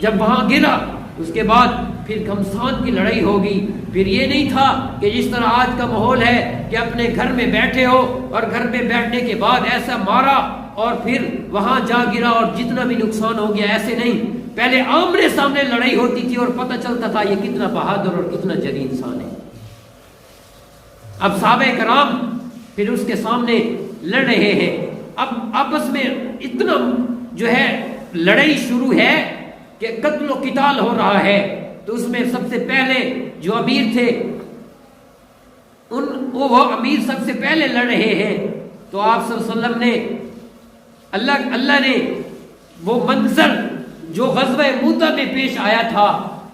جب وہاں گرا اس کے بعد پھر گھمسان کی لڑائی ہوگی. پھر یہ نہیں تھا کہ جس طرح آج کا ماحول ہے کہ اپنے گھر میں بیٹھے ہو اور گھر میں بیٹھنے کے بعد ایسا مارا اور پھر وہاں جا گرا اور جتنا بھی نقصان ہو گیا. ایسے نہیں، پہلے آمنے سامنے لڑائی ہوتی تھی اور پتہ چلتا تھا یہ کتنا بہادر اور کتنا جری انسان ہے. اب صحابہ کرام پھر اس کے سامنے لڑ رہے ہیں. اب آپس میں اتنا جو ہے لڑائی شروع ہے کہ قتل و قتال ہو رہا ہے. تو اس میں سب سے پہلے جو امیر تھے وہ امیر سب سے پہلے لڑ رہے ہیں. تو آپ صلی اللہ علیہ وسلم نے اللہ نے وہ منظر جو غزوہ موتہ میں پیش آیا تھا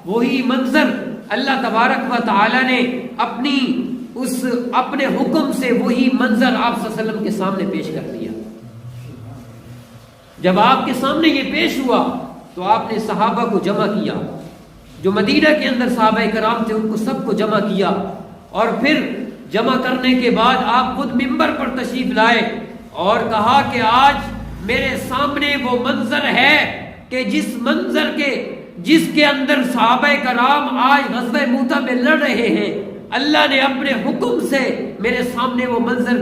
وہی منظر اللہ تبارک و تعالی نے اپنے حکم سے وہی منظر آپ صلی اللہ علیہ وسلم کے سامنے پیش کر دیا. جب آپ کے سامنے یہ پیش ہوا تو آپ نے صحابہ کو جمع کیا. جو مدینہ کے اندر صحابہ کرام تھے ان کو سب کو جمع کیا اور پھر جمع کرنے کے بعد آپ خود منبر پر تشریف لائے اور کہا کہ آج میرے سامنے وہ منظر ہے کہ جس کے اندر صحابہ کرام آج غزوہ موتہ میں لڑ رہے ہیں. اللہ نے اپنے حکم سے میرے سامنے وہ منظر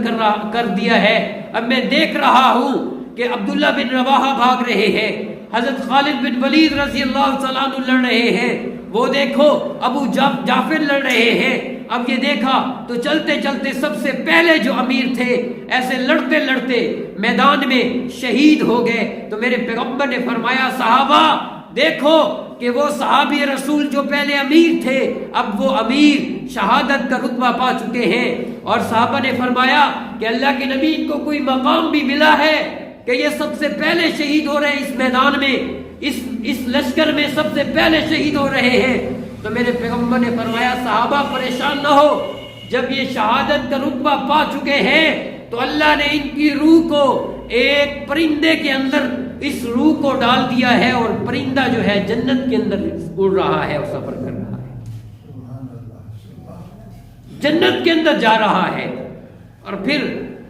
کر دیا ہے. اب میں دیکھ رہا ہوں کہ عبداللہ بن رواحہ بھاگ رہے ہیں, حضرت خالد بن ولید رضی اللہ تعالیٰ عنہ لڑ رہے ہیں, وہ دیکھو ابو جعفر لڑ رہے ہیں. اب یہ دیکھا تو چلتے چلتے سب سے پہلے جو امیر تھے ایسے لڑتے لڑتے میدان میں شہید ہو گئے. تو میرے پیغمبر نے فرمایا صحابہ دیکھو کہ وہ صحابی رسول جو پہلے امیر تھے اب وہ امیر شہادت کا رتبہ پا چکے ہیں. اور صحابہ نے فرمایا کہ اللہ کے نبی کو کوئی مقام بھی ملا ہے کہ یہ سب سے پہلے شہید ہو رہے ہیں اس میدان میں, اس لشکر میں سب سے پہلے شہید ہو رہے ہیں. تو میرے پیغمبر نے فرمایا صحابہ پریشان نہ ہو, جب یہ شہادت کا رتبہ پا چکے ہیں تو اللہ نے ان کی روح کو ایک پرندے کے اندر اس روح کو ڈال دیا ہے اور پرندہ جو ہے جنت کے اندر اڑ رہا ہے اور سفر کر رہا ہے, جنت کے اندر جا رہا ہے. اور پھر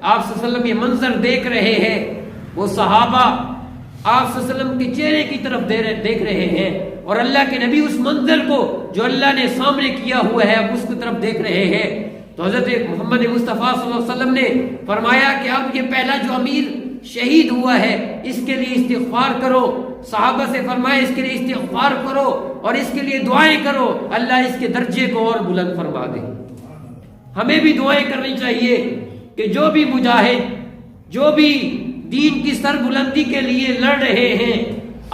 آپ صلی اللہ علیہ وسلم یہ منظر دیکھ رہے ہیں, وہ صحابہ آپ صلی اللہ علیہ وسلم کے چہرے کی طرف دیکھ رہے ہیں اور اللہ کے نبی اس منظر کو جو اللہ نے سامنے کیا ہوا ہے اب اس کی طرف دیکھ رہے ہیں. تو حضرت محمد مصطفیٰ صلی اللہ علیہ وسلم نے فرمایا کہ اب یہ پہلا جو امیر شہید ہوا ہے اس کے لیے استغفار کرو. صحابہ سے فرمایا اس کے لیے استغفار کرو اور اس کے لیے دعائیں کرو, اللہ اس کے درجے کو اور بلند فرما دے. ہمیں بھی دعائیں کرنی چاہیے کہ جو بھی مجاہد جو بھی دین کی سر بلندی کے لیے لڑ رہے ہیں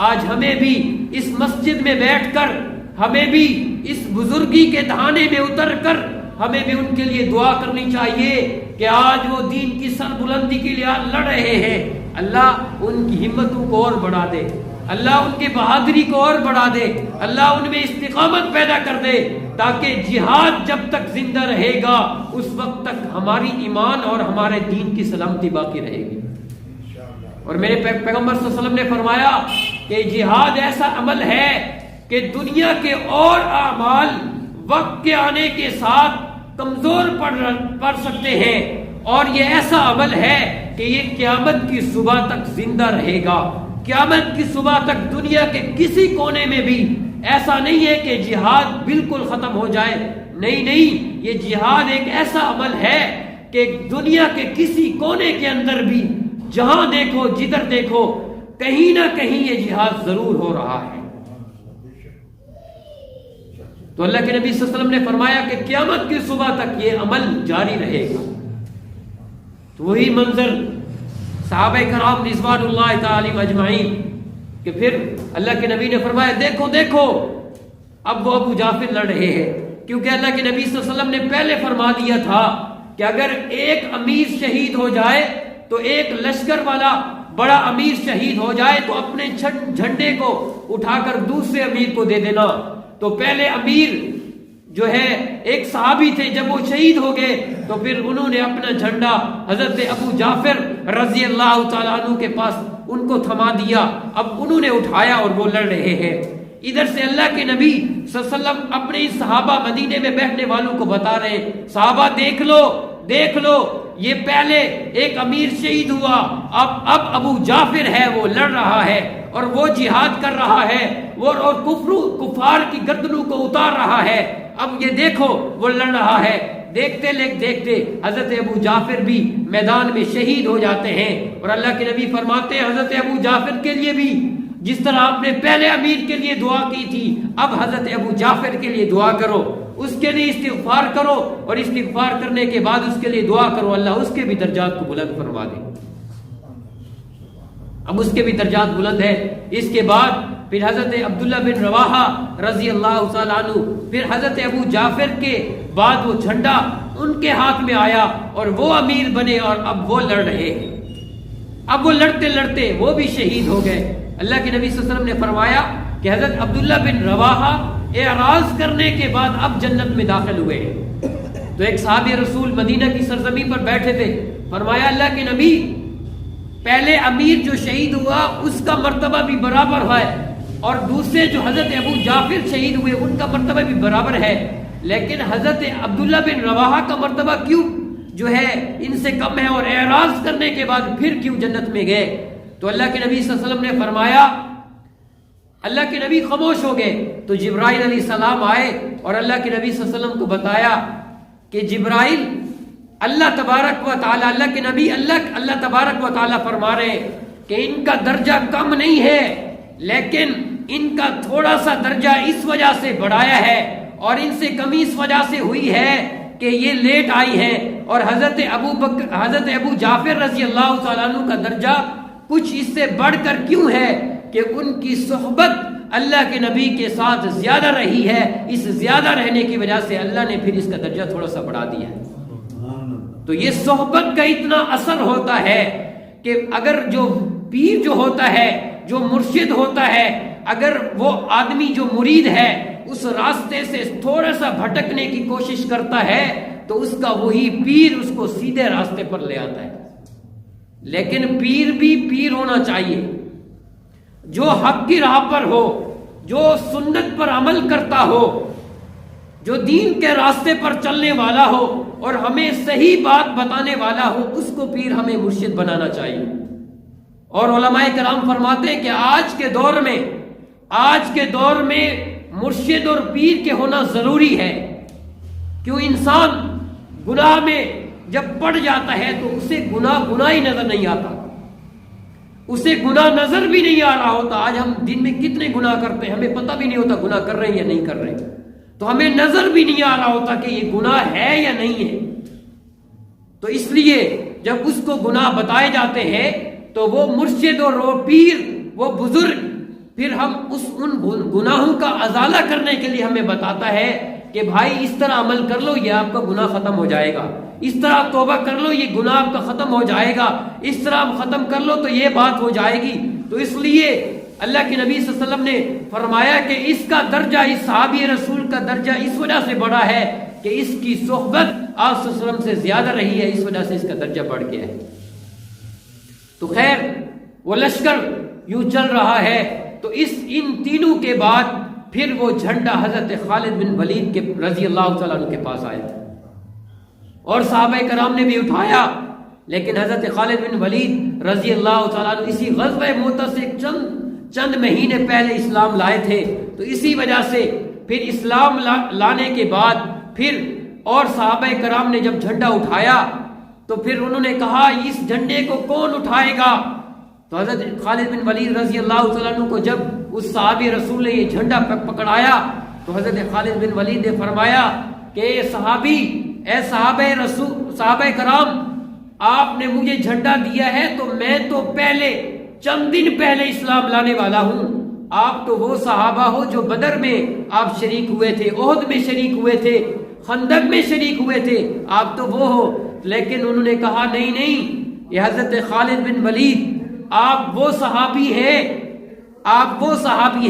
آج ہمیں بھی اس مسجد میں بیٹھ کر ہمیں بھی اس بزرگی کے دہانے میں اتر کر ہمیں بھی ان کے لیے دعا کرنی چاہیے کہ آج وہ دین کی سر بلندی کے لیے لڑ رہے ہیں. اللہ ان کی ہمتوں کو اور بڑھا دے, اللہ ان کی بہادری کو اور بڑھا دے, اللہ ان میں استقامت پیدا کر دے تاکہ جہاد جب تک زندہ رہے گا اس وقت تک ہماری ایمان اور ہمارے دین کی سلامتی باقی رہے گی. اور میرے پیغمبر صلی اللہ علیہ وسلم نے فرمایا کہ جہاد ایسا عمل ہے کہ دنیا کے اور اعمال وقت کے آنے کے ساتھ کمزور پڑ سکتے ہیں اور یہ ایسا عمل ہے کہ یہ قیامت کی صبح تک زندہ رہے گا. قیامت کی صبح تک دنیا کے کسی کونے میں بھی ایسا نہیں ہے کہ جہاد بالکل ختم ہو جائے. نہیں, یہ جہاد ایک ایسا عمل ہے کہ دنیا کے کسی کونے کے اندر بھی جہاں دیکھو جدھر دیکھو کہیں نہ کہیں یہ جہاد ضرور ہو رہا ہے. تو اللہ کے نبی صلی اللہ علیہ وسلم نے فرمایا کہ قیامت کی صبح تک یہ عمل جاری رہے گا. تو وہی منظر صحابہ کرام رضوان اللہ تعالی اجمعین کہ پھر اللہ کے نبی نے فرمایا دیکھو اب وہ ابو جعفر لڑ رہے ہیں, کیونکہ اللہ کے نبی صلی اللہ علیہ وسلم نے پہلے فرما دیا تھا کہ اگر ایک امیر شہید ہو جائے تو ایک لشکر والا بڑا امیر شہید ہو جائے تو اپنے جھنڈے کو اٹھا کر دوسرے امیر کو دے دینا. تو پہلے امیر جو ہے ایک صحابی تھے, جب وہ شہید ہو گئے تو پھر انہوں نے اپنا جھنڈا حضرت ابو جعفر رضی اللہ تعالیٰ عنہ کے پاس ان کو تھما دیا. اب انہوں نے اٹھایا اور وہ لڑ رہے ہیں. ادھر سے اللہ کے نبی صلی اللہ علیہ وسلم اپنے صحابہ مدینے میں بیٹھنے والوں کو بتا رہے ہیں صحابہ دیکھ لو یہ پہلے ایک امیر شہید ہوا، اب ابو جعفر ہے وہ لڑ رہا ہے اور وہ جہاد کر رہا ہے، وہ اور کفار کی گردنوں کو اتار رہا ہے، اب یہ دیکھو وہ لڑ رہا ہے۔ دیکھتے دیکھتے حضرت ابو جعفر بھی میدان میں شہید ہو جاتے ہیں، اور اللہ کے نبی فرماتے ہیں حضرت ابو جعفر کے لیے بھی جس طرح آپ نے پہلے امیر کے لیے دعا کی تھی، اب حضرت ابو جعفر کے لیے دعا کرو، اس کے لیے استغفار کرو، اور استغفار کرنے کے بعد اس کے لیے دعا کرو اللہ اس کے بھی درجات کو بلند فرما دے۔ اب اس کے بھی درجات بلند ہے۔ اس کے بعد پھر حضرت عبداللہ بن رواحہ رضی اللہ تعالیٰ عنہ، پھر حضرت ابو جعفر کے بعد وہ جھنڈا ان کے ہاتھ میں آیا اور وہ امیر بنے، اور اب وہ لڑ رہے ہیں۔ اب وہ لڑتے لڑتے وہ بھی شہید ہو گئے۔ اللہ کے نبی صلی اللہ علیہ وسلم نے فرمایا کہ حضرت عبداللہ بن رواحہ اعراض کرنے کے بعد اب جنت میں داخل ہوئے ہیں۔ تو ایک صحابی رسول مدینہ کی سرزمین پر بیٹھے تھے، فرمایا اللہ کے نبی پہلے امیر جو شہید ہوا اس کا مرتبہ بھی برابر ہے، اور دوسرے جو حضرت ابو جعفر شہید ہوئے ان کا مرتبہ بھی برابر ہے، لیکن حضرت عبداللہ بن رواحہ کا مرتبہ کیوں جو ہے ان سے کم ہے، اور اعراض کرنے کے بعد پھر کیوں جنت میں گئے؟ تو اللہ کے نبی صلی اللہ علیہ وسلم نے فرمایا، اللہ کے نبی خاموش ہو گئے تو جبرائیل علیہ السلام آئے اور اللہ کے نبی صلی اللہ علیہ وسلم کو بتایا کہ جبرائیل اللہ تبارک و تعالی، اللہ کے نبی اللہ تبارک و تعالی فرما رہے ہیں کہ ان کا درجہ کم نہیں ہے، لیکن ان کا تھوڑا سا درجہ اس وجہ سے بڑھایا ہے، اور ان سے کمی اس وجہ سے ہوئی ہے کہ یہ لیٹ آئی ہیں، اور حضرت ابو جعفر رضی اللہ تعالیٰ عنہ کا درجہ کچھ اس سے بڑھ کر کیوں ہے کہ ان کی صحبت اللہ کے نبی کے ساتھ زیادہ رہی ہے، اس زیادہ رہنے کی وجہ سے اللہ نے پھر اس کا درجہ تھوڑا سا بڑھا دیا ہے۔ تو یہ صحبت کا اتنا اثر ہوتا ہے کہ اگر جو پیر جو ہوتا ہے، جو مرشد ہوتا ہے، اگر وہ آدمی جو مرید ہے اس راستے سے تھوڑا سا بھٹکنے کی کوشش کرتا ہے تو اس کا وہی پیر اس کو سیدھے راستے پر لے آتا ہے۔ لیکن پیر بھی پیر ہونا چاہیے جو حق کی راہ پر ہو، جو سنت پر عمل کرتا ہو، جو دین کے راستے پر چلنے والا ہو اور ہمیں صحیح بات بتانے والا ہو، اس کو پیر ہمیں مرشد بنانا چاہیے۔ اور علماء کرام فرماتے ہیں کہ آج کے دور میں مرشد اور پیر کے ہونا ضروری ہے، کیوں انسان گناہ میں جب پڑ جاتا ہے تو اسے گناہ ہی نظر نہیں آتا، اسے گناہ نظر بھی نہیں آ رہا ہوتا۔ آج ہم دن میں کتنے گناہ کرتے ہیں، ہمیں پتہ بھی نہیں ہوتا گناہ کر رہے ہیں یا نہیں کر رہے، تو ہمیں نظر بھی نہیں آ رہا ہوتا کہ یہ گناہ ہے یا نہیں ہے۔ تو اس لیے جب اس کو گناہ بتائے جاتے ہیں تو وہ مرشد اور وہ پیر، وہ بزرگ پھر ہم ان گناہوں کا ازالہ کرنے کے لیے ہمیں بتاتا ہے کہ بھائی اس طرح عمل کر لو یہ آپ کا گناہ ختم ہو جائے گا، اس طرح آپ توبہ کر لو یہ گناہ آپ کا ختم ہو جائے گا، اس طرح آپ ختم کر لو تو یہ بات ہو جائے گی۔ تو اس لیے اللہ کے نبی صلی اللہ علیہ وسلم نے فرمایا کہ اس کا درجہ، اس صحابی رسول کا درجہ اس وجہ سے بڑا ہے کہ اس کی صحبت آپ صلی اللہ علیہ وسلم سے زیادہ رہی ہے، اس وجہ سے اس کا درجہ بڑھ گیا ہے۔ تو خیر وہ لشکر یوں چل رہا ہے، تو ان تینوں کے بعد پھر وہ جھنڈا حضرت خالد بن ولید کے رضی اللہ تعالیٰ عنہ کے پاس آیا، اور صحابہ کرام نے بھی اٹھایا، لیکن حضرت خالد بن ولید رضی اللہ تعالیٰ عنہ اسی غزوہ موتہ سے چند مہینے پہلے اسلام لائے تھے، تو اسی وجہ سے پھر اسلام لانے کے بعد پھر اور صحابہ کرام نے جب جھنڈا اٹھایا تو پھر انہوں نے کہا اس جھنڈے کو کون اٹھائے گا؟ تو حضرت خالد بن ولید رضی اللہ تعالیٰ عنہ کو جب اس صحابی رسول نے یہ جھنڈا پکڑایا تو حضرت خالد بن ولید نے فرمایا کہ اے صحابہ کرام، آپ نے مجھے جھنڈا دیا ہے تو میں تو چند دن پہلے اسلام لانے والا ہوں، آپ تو وہ صحابہ ہو جو بدر میں آپ شریک ہوئے تھے، احد میں شریک ہوئے تھے، خندق میں شریک ہوئے تھے، آپ تو وہ ہو۔ لیکن انہوں نے کہا نہیں، یہ حضرت خالد بن ولید آپ وہ صحابی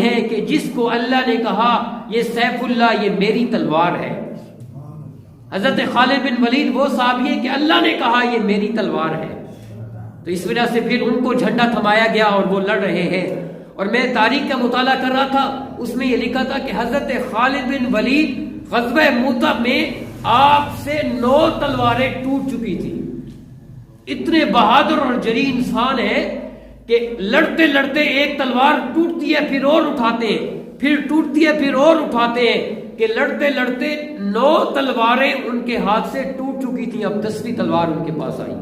ہیں کہ جس کو اللہ نے کہا یہ سیف اللہ، یہ میری تلوار ہے۔ حضرت خالد بن ولید وہ صحابی ہے کہ اللہ نے کہا یہ میری تلوار ہے۔ تو اس وجہ سے پھر ان کو جھنڈا تھمایا گیا اور وہ لڑ رہے ہیں۔ اور میں تاریخ کا مطالعہ کر رہا تھا، اس میں یہ لکھا تھا کہ حضرت خالد بن ولید غزوہ موتہ میں آپ سے 9 تلواریں ٹوٹ چکی تھی. اتنے بہادر اور جری انسان ہے کہ لڑتے لڑتے ایک تلوار ٹوٹتی ہے پھر اور اٹھاتے ہیں، پھر ٹوٹتی ہے پھر اور اٹھاتے ہیں، کہ لڑتے لڑتے 9 تلواریں ان کے ہاتھ سے ٹوٹ چکی تھیں، اب 10ویں تلوار ان کے پاس آئی.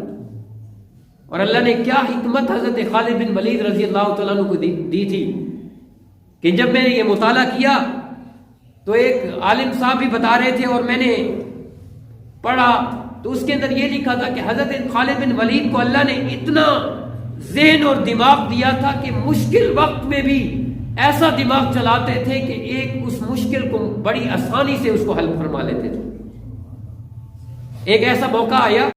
اور اللہ نے کیا حکمت حضرت خالد بن ولید رضی اللہ تعالیٰ عنہ کو دی تھی کہ جب میں نے یہ مطالعہ کیا تو ایک عالم صاحب بھی بتا رہے تھے اور میں نے پڑھا تو اس کے اندر یہ لکھا تھا کہ حضرت خالد بن ولید کو اللہ نے اتنا ذہن اور دماغ دیا تھا کہ مشکل وقت میں بھی ایسا دماغ چلاتے تھے کہ ایک اس مشکل کو بڑی آسانی سے اس کو حل فرما لیتے تھے. ایک ایسا موقع آیا